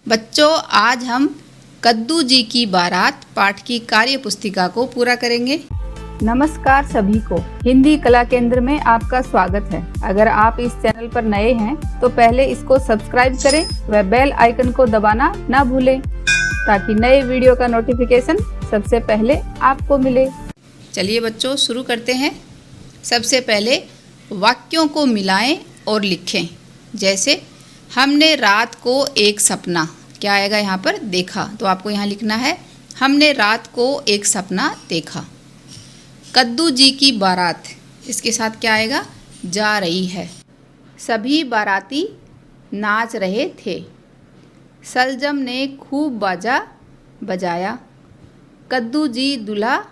बच्चों, आज हम कद्दू जी की बारात पाठ की कार्य पुस्तिका को पूरा करेंगे। नमस्कार सभी को, हिंदी कला केंद्र में आपका स्वागत है। अगर आप इस चैनल पर नए हैं तो पहले इसको सब्सक्राइब करें व बेल आइकन को दबाना ना भूलें ताकि नए वीडियो का नोटिफिकेशन सबसे पहले आपको मिले। चलिए बच्चों, शुरू करते हैं। सबसे पहले वाक्यों को मिलाएं और लिखें। जैसे हमने रात को एक सपना, क्या आएगा यहाँ पर, देखा। तो आपको यहाँ लिखना है हमने रात को एक सपना देखा। कद्दू जी की बारात, इसके साथ क्या आएगा, जा रही है। सभी बाराती नाच रहे थे। सलजम ने खूब बाजा बजाया। कद्दू जी दूल्हा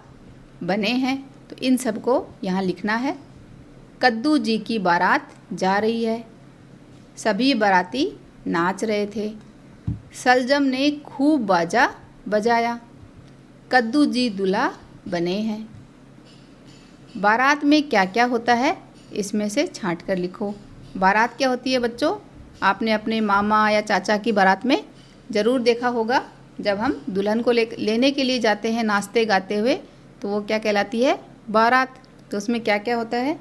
बने हैं। तो इन सब को यहाँ लिखना है। कद्दू जी की बारात जा रही है। सभी बाराती नाच रहे थे। सलजम ने खूब बाजा बजाया। कद्दू जी दूल्हा बने हैं। बारात में क्या क्या होता है, इसमें से छांट कर लिखो। बारात क्या होती है बच्चों, आपने अपने मामा या चाचा की बारात में ज़रूर देखा होगा। जब हम दुल्हन को लेने के लिए जाते हैं नाचते गाते हुए, तो वो क्या कहलाती है, बारात। तो उसमें क्या क्या होता है,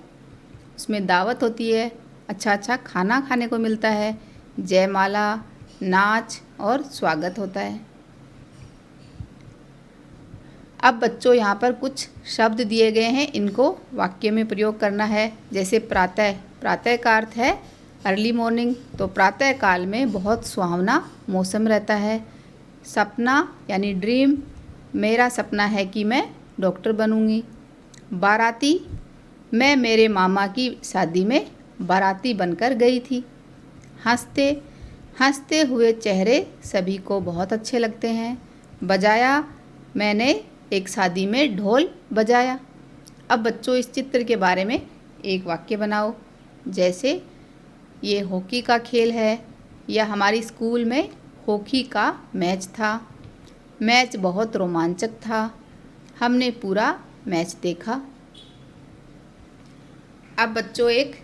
उसमें दावत होती है, अच्छा अच्छा खाना खाने को मिलता है, जयमाला, नाच और स्वागत होता है। अब बच्चों, यहाँ पर कुछ शब्द दिए गए हैं, इनको वाक्य में प्रयोग करना है। जैसे प्रातः, प्रातः का अर्थ है अर्ली मॉर्निंग। तो प्रातः काल में बहुत सुहावना मौसम रहता है। सपना यानी ड्रीम, मेरा सपना है कि मैं डॉक्टर बनूंगी। बाराती, मैं मेरे मामा की शादी में बाराती बनकर गई थी। हंसते, हंसते हुए चेहरे सभी को बहुत अच्छे लगते हैं। बजाया, मैंने एक शादी में ढोल बजाया। अब बच्चों, इस चित्र के बारे में एक वाक्य बनाओ। जैसे ये हॉकी का खेल है, या हमारी स्कूल में हॉकी का मैच था। मैच बहुत रोमांचक था। हमने पूरा मैच देखा। अब बच्चों, एक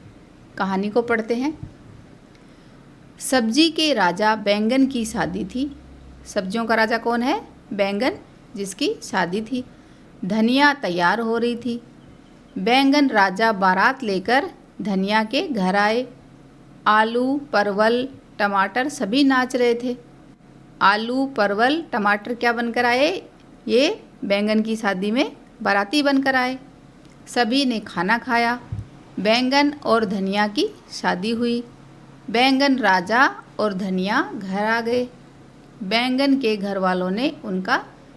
कहानी को पढ़ते हैं। सब्जी के राजा बैंगन की शादी थी। सब्जियों का राजा कौन है, बैंगन, जिसकी शादी थी। धनिया तैयार हो रही थी। बैंगन राजा बारात लेकर धनिया के घर आए। आलू, परवल, टमाटर सभी नाच रहे थे। आलू, परवल, टमाटर क्या बनकर आए, ये बैंगन की शादी में बाराती बनकर आए। सभी ने खाना खाया। बैंगन और धनिया की शादी हुई। बैंगन राजा और धनिया घर आ गए। बैंगन के घर वालों ने उनका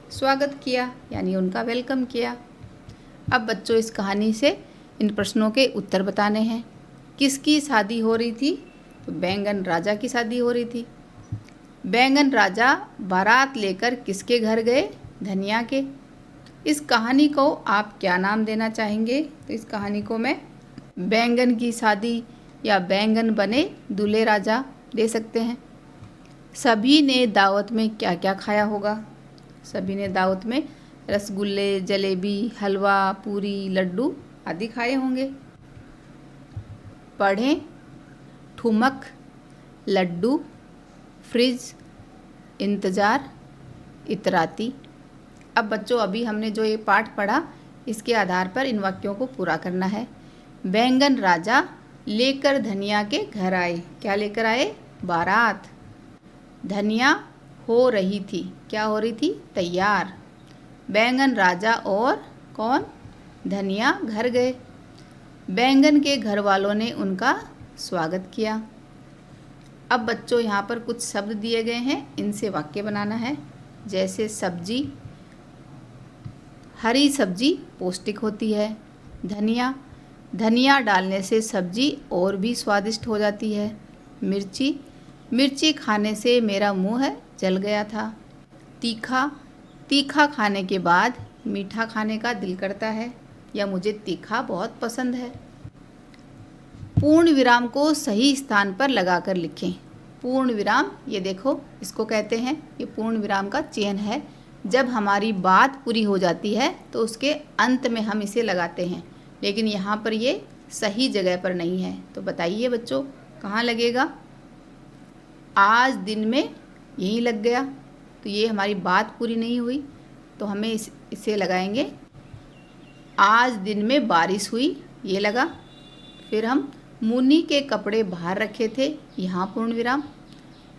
स्वागत किया, यानी उनका वेलकम किया। अब बच्चों, इस कहानी से इन प्रश्नों के उत्तर बताने हैं। किसकी शादी हो रही थी, तो बैंगन राजा की शादी हो रही थी। बैंगन राजा बारात लेकर किसके घर गए, धनिया के। इस कहानी को आप क्या नाम देना चाहेंगे, तो इस कहानी को मैं बैंगन की शादी या बैंगन बने दूल्हे राजा दे सकते हैं। सभी ने दावत में क्या क्या खाया होगा, सभी ने दावत में रसगुल्ले, जलेबी, हलवा, पूरी, लड्डू आदि खाए होंगे। पढ़ें, ठुमक, लड्डू, फ्रिज, इंतज़ार, इतराती। अब बच्चों, अभी हमने जो ये पाठ पढ़ा, इसके आधार पर इन वाक्यों को पूरा करना है। बैंगन राजा लेकर धनिया के घर आए। क्या लेकर आए, बारात। धनिया हो रही थी, क्या हो रही थी, तैयार। बैंगन राजा और कौन, धनिया घर गए। बैंगन के घर वालों ने उनका स्वागत किया। अब बच्चों, यहाँ पर कुछ शब्द दिए गए हैं, इनसे वाक्य बनाना है। जैसे सब्जी, हरी सब्जी पौष्टिक होती है। धनिया, धनिया डालने से सब्जी और भी स्वादिष्ट हो जाती है। मिर्ची, मिर्ची खाने से मेरा मुंह जल गया था। तीखा, तीखा खाने के बाद मीठा खाने का दिल करता है, या मुझे तीखा बहुत पसंद है। पूर्ण विराम को सही स्थान पर लगाकर लिखें। पूर्ण विराम, ये देखो, इसको कहते हैं, ये पूर्ण विराम का चिन्ह है। जब हमारी बात पूरी हो जाती है तो उसके अंत में हम इसे लगाते हैं, लेकिन यहाँ पर ये सही जगह पर नहीं है। तो बताइए बच्चों, कहाँ लगेगा। आज दिन में यहीं लग गया, तो ये हमारी बात पूरी नहीं हुई। तो हमें इसे लगाएंगे आज दिन में बारिश हुई, ये लगा। फिर हम मुन्नी के कपड़े बाहर रखे थे, यहाँ पूर्ण विराम।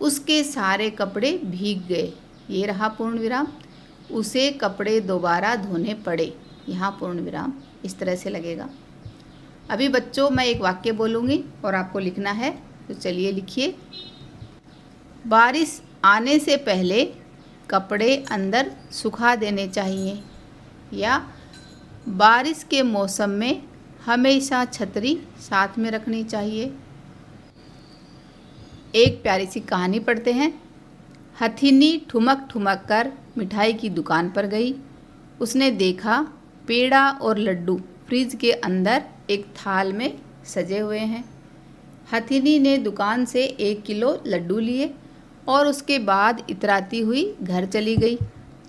उसके सारे कपड़े भीग गए, ये रहा पूर्ण विराम। उसे कपड़े दोबारा धोने पड़े, यहाँ पूर्ण विराम। इस तरह से लगेगा। अभी बच्चों मैं एक वाक्य बोलूँगी और आपको लिखना है, तो चलिए लिखिए। बारिश आने से पहले कपड़े अंदर सुखा देने चाहिए, या बारिश के मौसम में हमेशा छतरी साथ में रखनी चाहिए। एक प्यारी सी कहानी पढ़ते हैं। हथिनी ठुमक ठुमक कर मिठाई की दुकान पर गई। उसने देखा पेड़ा और लड्डू फ्रिज के अंदर एक थाल में सजे हुए हैं। हथिनी ने दुकान से 1 किलो लड्डू लिए और उसके बाद इतराती हुई घर चली गई।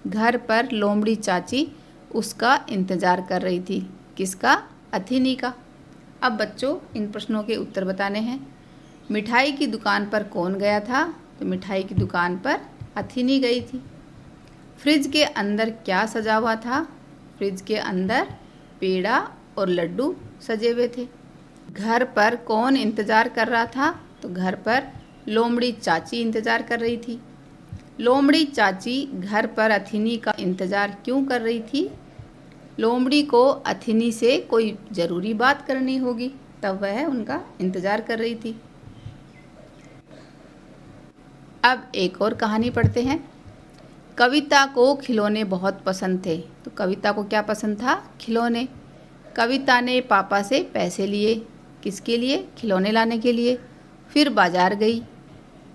घर पर लोमड़ी चाची उसका इंतज़ार कर रही थी। किसका? हथिनी का। अब बच्चों इन प्रश्नों के उत्तर बताने हैं। मिठाई की दुकान पर कौन गया था? तो मिठाई की दुकान पर हथिनी गई थी। फ्रिज के अंदर क्या सजा हुआ था? फ्रिज के अंदर पेड़ा और लड्डू सजे हुए थे। घर पर कौन इंतज़ार कर रहा था? तो घर पर लोमड़ी चाची इंतज़ार कर रही थी। लोमड़ी चाची घर पर हथिनी का इंतज़ार क्यों कर रही थी? लोमड़ी को हथिनी से कोई ज़रूरी बात करनी होगी, तब वह उनका इंतज़ार कर रही थी। अब एक और कहानी पढ़ते हैं। कविता को खिलौने बहुत पसंद थे। तो कविता को क्या पसंद था? खिलौने। कविता ने पापा से पैसे लिए। किसके लिए? खिलौने लाने के लिए। फिर बाजार गई।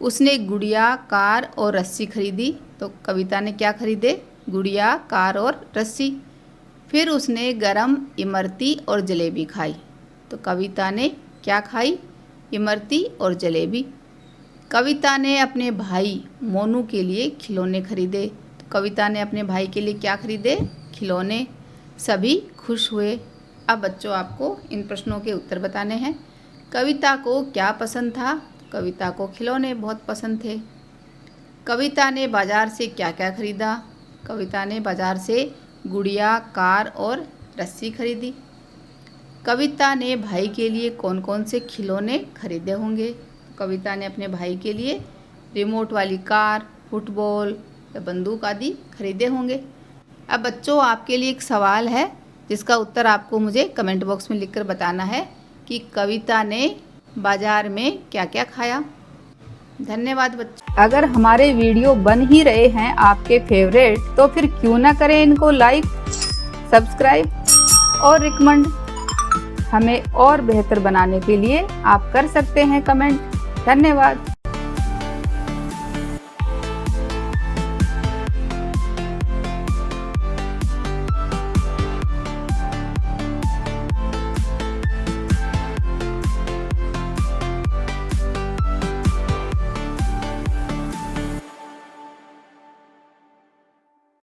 उसने गुड़िया, कार और रस्सी खरीदी। तो कविता ने क्या खरीदे? गुड़िया, कार और रस्सी। फिर उसने गरम इमरती और जलेबी खाई। तो कविता ने क्या खाई? इमरती और जलेबी। कविता ने अपने भाई मोनू के लिए खिलौने खरीदे। तो कविता ने अपने भाई के लिए क्या खरीदे? खिलौने। सभी खुश हुए। अब बच्चों आपको इन प्रश्नों के उत्तर बताने हैं। कविता को क्या पसंद था? कविता को खिलौने बहुत पसंद थे। कविता ने बाजार से क्या क्या खरीदा? कविता ने बाजार से गुड़िया, कार और रस्सी खरीदी। कविता ने भाई के लिए कौन कौन से खिलौने खरीदे होंगे? कविता ने अपने भाई के लिए रिमोट वाली कार, फुटबॉल या बंदूक आदि खरीदे होंगे। अब बच्चों आपके लिए एक सवाल है, जिसका उत्तर आपको मुझे कमेंट बॉक्स में लिखकर बताना है कि कविता ने बाजार में क्या क्या खाया। धन्यवाद बच्चों। अगर हमारे वीडियो बन ही रहे हैं आपके फेवरेट, तो फिर क्यों ना करें इनको लाइक, सब्सक्राइब और रिकमेंड। हमें और बेहतर बनाने के लिए आप कर सकते हैं कमेंट। धन्यवाद।